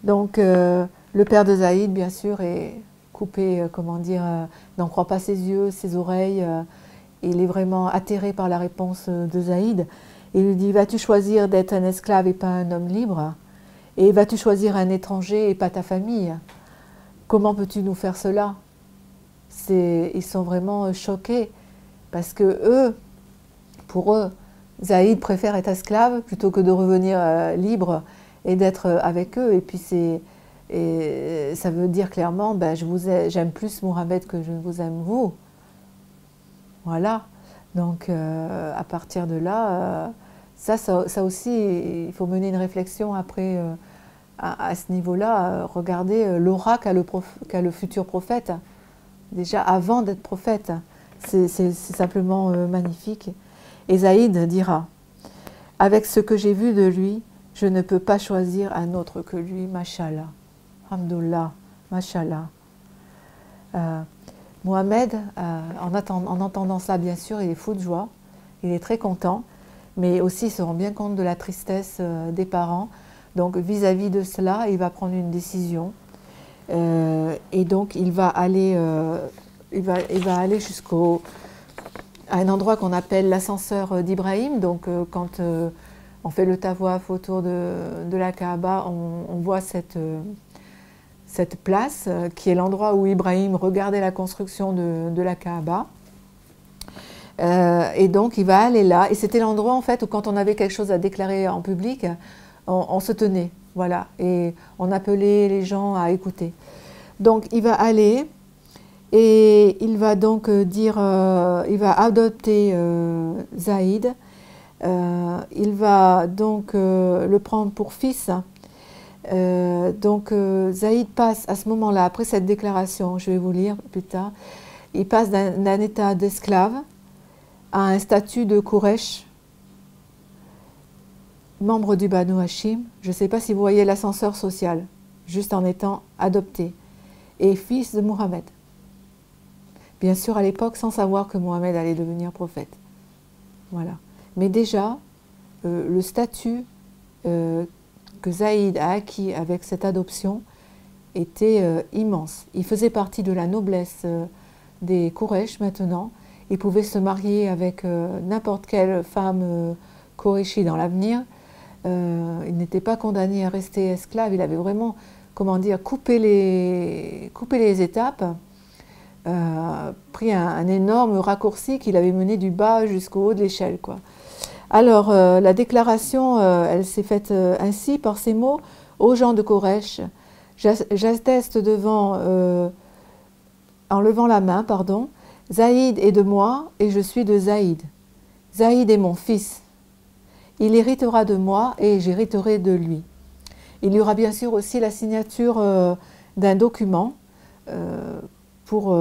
Donc, le père de Zaïd, bien sûr, est coupé, comment dire, n'en croit pas ses yeux, ses oreilles. Il est vraiment atterré par la réponse de Zaïd. Il lui dit, vas-tu choisir d'être un esclave et pas un homme libre? Et vas-tu choisir un étranger et pas ta famille? Comment peux-tu nous faire cela? Ils sont vraiment choqués parce que eux, pour eux, Zaïd préfère être esclave plutôt que de revenir libre et d'être avec eux. Et puis ça veut dire clairement, ben, j'aime plus Mohamed que je ne vous aime vous. Voilà. Donc à partir de là, ça aussi, il faut mener une réflexion après à ce niveau-là. Regardez l'aura qu'a le futur prophète, déjà avant d'être prophète. C'est simplement magnifique. Et Zaïd dira, avec ce que j'ai vu de lui, je ne peux pas choisir un autre que lui, mashallah. Alhamdoulilah, mashallah. Mohamed, en entendant ça, bien sûr, il est fou de joie, il est très content, mais aussi il se rend bien compte de la tristesse des parents. Donc vis-à-vis de cela, il va prendre une décision. Et donc il va aller, à un endroit qu'on appelle l'ascenseur d'Ibrahim. Donc quand on fait le tawaf autour de la Kaaba, on voit cette place qui est l'endroit où Ibrahim regardait la construction de la Kaaba. Et donc il va aller là. Et c'était l'endroit en fait où quand on avait quelque chose à déclarer en public, on se tenait. Voilà. Et on appelait les gens à écouter. Donc il va aller et il va donc dire, il va adopter Zaïd. Il va donc le prendre pour fils. Donc Zaïd passe à ce moment-là, après cette déclaration, je vais vous lire plus tard, il passe d'un état d'esclave à un statut de Quraysh, membre du Banu Hashim. Je ne sais pas si vous voyez l'ascenseur social, juste en étant adopté, et fils de Mohammed. Bien sûr à l'époque sans savoir que Mohammed allait devenir prophète. Voilà. Mais déjà, le statut que Zaïd a acquis avec cette adoption était immense. Il faisait partie de la noblesse des Quraysh maintenant. Il pouvait se marier avec n'importe quelle femme Qurayshi dans l'avenir. Il n'était pas condamné à rester esclave. Il avait vraiment, comment dire, coupé les étapes, pris un énorme raccourci qu'il avait mené du bas jusqu'au haut de l'échelle, quoi. Alors, la déclaration, elle s'est faite ainsi, par ces mots, aux gens de Quraysh, j'atteste devant, en levant la main, pardon, Zaïd est de moi et je suis de Zaïd. Zaïd est mon fils. Il héritera de moi et j'hériterai de lui. Il y aura bien sûr aussi la signature d'un document pour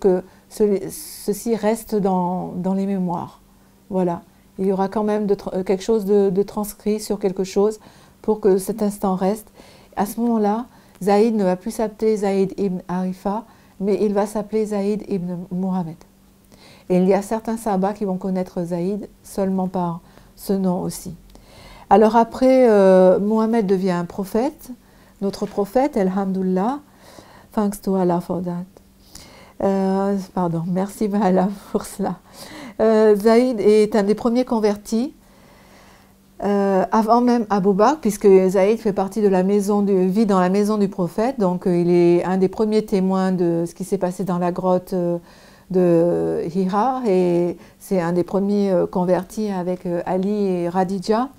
que ceci reste dans les mémoires. Voilà. Il y aura quand même quelque chose de transcrit sur quelque chose pour que cet instant reste. À ce moment-là, Zaïd ne va plus s'appeler Zaïd ibn Harifa, mais il va s'appeler Zaïd ibn Mohammed. Et il y a certains Sahaba qui vont connaître Zaïd seulement par ce nom aussi. Alors après, Mohammed devient un prophète, notre prophète, Alhamdulillah, thanks to Allah for that. Pardon, merci Allah pour cela. Zaïd est un des premiers convertis, avant même Abu Bakr, puisque Zaïd fait partie de la vit dans la maison du prophète, donc il est un des premiers témoins de ce qui s'est passé dans la grotte de Hira, et c'est un des premiers convertis avec Ali et Khadija.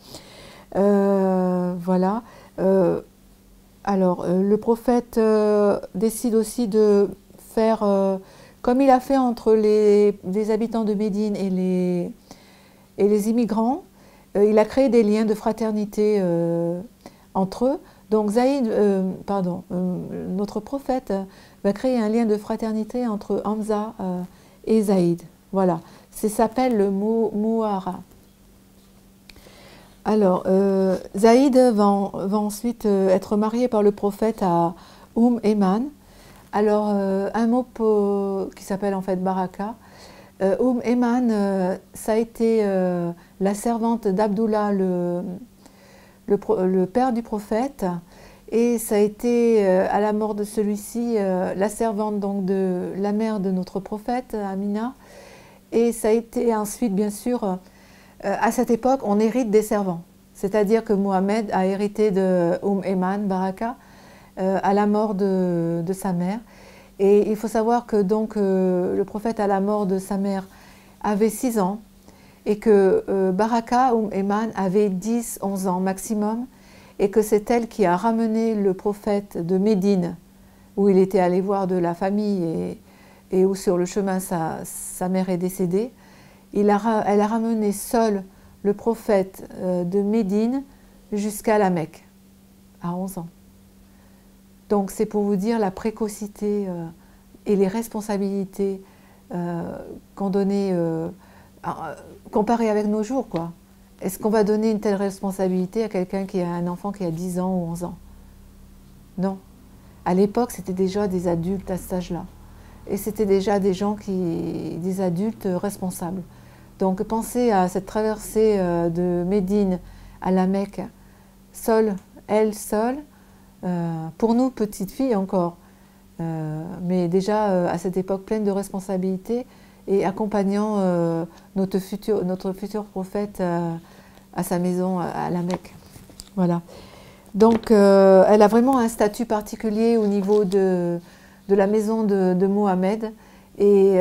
Voilà. Alors, le prophète décide aussi de faire, comme il a fait entre les habitants de Médine et les immigrants, il a créé des liens de fraternité entre eux. Donc notre prophète va créer un lien de fraternité entre Hamza et Zaïd. Voilà, ça s'appelle le Mouhara. Alors, Zaïd va ensuite être marié par le prophète à Ayman. Alors, un mot qui s'appelle en fait Baraka. Ayman, ça a été la servante d'Abdullah, le le père du prophète, et ça a été, à la mort de celui-ci, la servante donc de la mère de notre prophète, Amina. Et ça a été ensuite, bien sûr, à cette époque, on hérite des servants. C'est-à-dire que Mohamed a hérité de Eman, Baraka, à la mort de sa mère. Et il faut savoir que donc, le prophète, à la mort de sa mère, avait 6 ans, et que Baraka, Eman, avait 10-11 ans maximum, et que c'est elle qui a ramené le prophète de Médine, où il était allé voir de la famille, et où sur le chemin sa mère est décédée. Elle a ramené seule le prophète de Médine jusqu'à la Mecque, à 11 ans. Donc c'est pour vous dire la précocité et les responsabilités qu'on donnait, comparées avec nos jours, quoi. Est-ce qu'on va donner une telle responsabilité à quelqu'un qui a un enfant qui a 10 ans ou 11 ans? Non. À l'époque, c'était déjà des adultes à cet âge-là. Et c'était déjà des gens des adultes responsables. Donc pensez à cette traversée de Médine à la Mecque, seule, elle seule, pour nous, petites filles encore, mais déjà à cette époque pleine de responsabilités et accompagnant notre futur prophète à sa maison à la Mecque. Voilà. Donc elle a vraiment un statut particulier au niveau de la maison de Mohamed. Et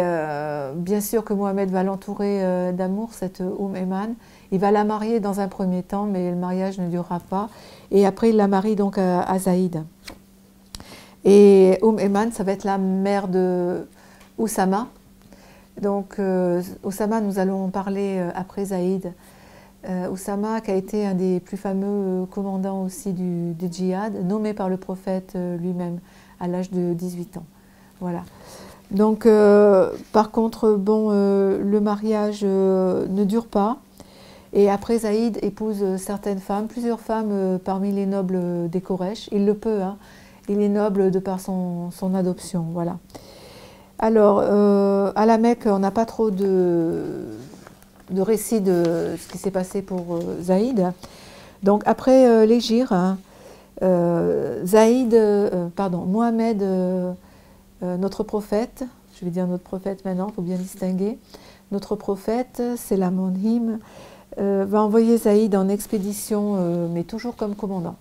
bien sûr que Mohamed va l'entourer d'amour, cette Eman. Il va la marier dans un premier temps, mais le mariage ne durera pas. Et après, il la marie donc à Zaïd. Et Eman, ça va être la mère de Oussama. Donc Oussama, nous allons en parler après Zaïd. Oussama, qui a été un des plus fameux commandants aussi du djihad, nommé par le prophète lui-même à l'âge de 18 ans. Voilà. Donc, par contre, bon, le mariage ne dure pas. Et après, Zaïd épouse certaines femmes, plusieurs femmes parmi les nobles des Koresh. Il le peut, hein. Il est noble de par son adoption, voilà. Alors, à la Mecque, on n'a pas trop de récits de ce qui s'est passé pour Zaïd. Donc, après l'hégire, hein, Mohamed, notre prophète, je vais dire notre prophète maintenant, il faut bien distinguer, notre prophète, c'est la Monhim, va envoyer Zaïd en expédition, mais toujours comme commandant.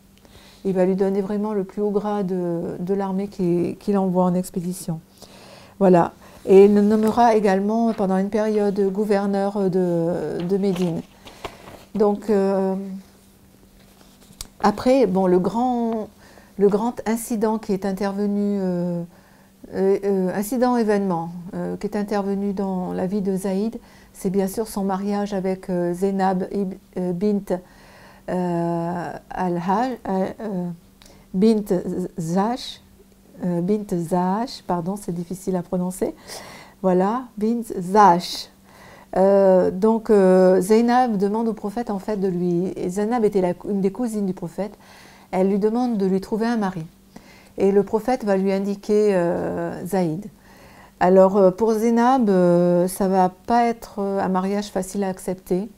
Il va lui donner vraiment le plus haut grade de l'armée qu'il envoie en expédition. Voilà. Et il le nommera également pendant une période gouverneur de Médine. Donc, après, bon, le grand incident qui est intervenu, incident-événement, qui est intervenu dans la vie de Zaïd, c'est bien sûr son mariage avec Zainab bint bint Zahash, pardon, c'est difficile à prononcer. Voilà, bint Zahash. Donc Zainab demande au prophète en fait de lui. Zainab était une des cousines du prophète. Elle lui demande de lui trouver un mari. Et le prophète va lui indiquer Zaïd. Alors pour Zainab, ça ne va pas être un mariage facile à accepter,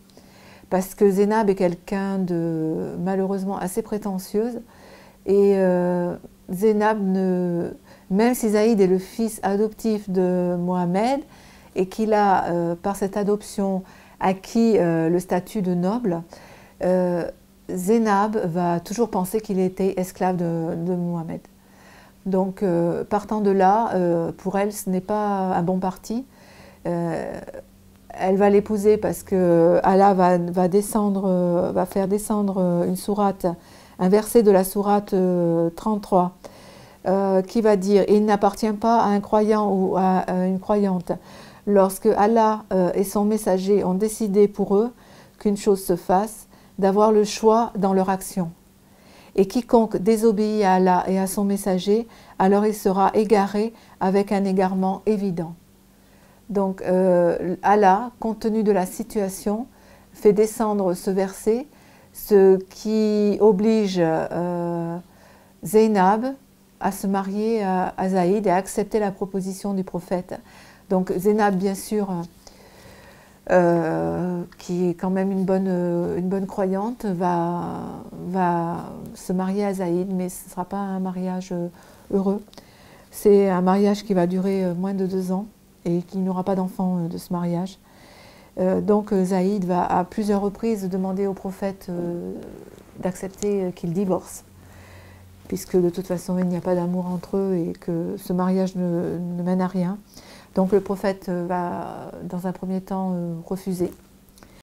parce que Zainab est quelqu'un de malheureusement assez prétentieuse. Et Zainab, même si Zaïd est le fils adoptif de Mohamed, et qu'il a, par cette adoption, acquis le statut de noble, Zainab va toujours penser qu'il était esclave de Mohamed. Donc, partant de là, pour elle, ce n'est pas un bon parti. Elle va l'épouser parce que Allah va faire descendre une sourate, un verset de la sourate 33, qui va dire « Il n'appartient pas à un croyant ou à une croyante, lorsque Allah et son messager ont décidé pour eux qu'une chose se fasse, d'avoir le choix dans leur action. Et quiconque désobéit à Allah et à son messager, alors il sera égaré avec un égarement évident. » Donc Allah, compte tenu de la situation, fait descendre ce verset, ce qui oblige Zainab à se marier à Zaïd et à accepter la proposition du prophète. Donc Zainab, bien sûr, qui est quand même une bonne croyante, va se marier à Zaïd, mais ce ne sera pas un mariage heureux. C'est un mariage qui va durer moins de 2 ans et qui n'aura pas d'enfant de ce mariage. Donc Zaïd va à plusieurs reprises demander au prophète d'accepter qu'il divorce, puisque de toute façon il n'y a pas d'amour entre eux et que ce mariage ne mène à rien. Donc le prophète va dans un premier temps refuser.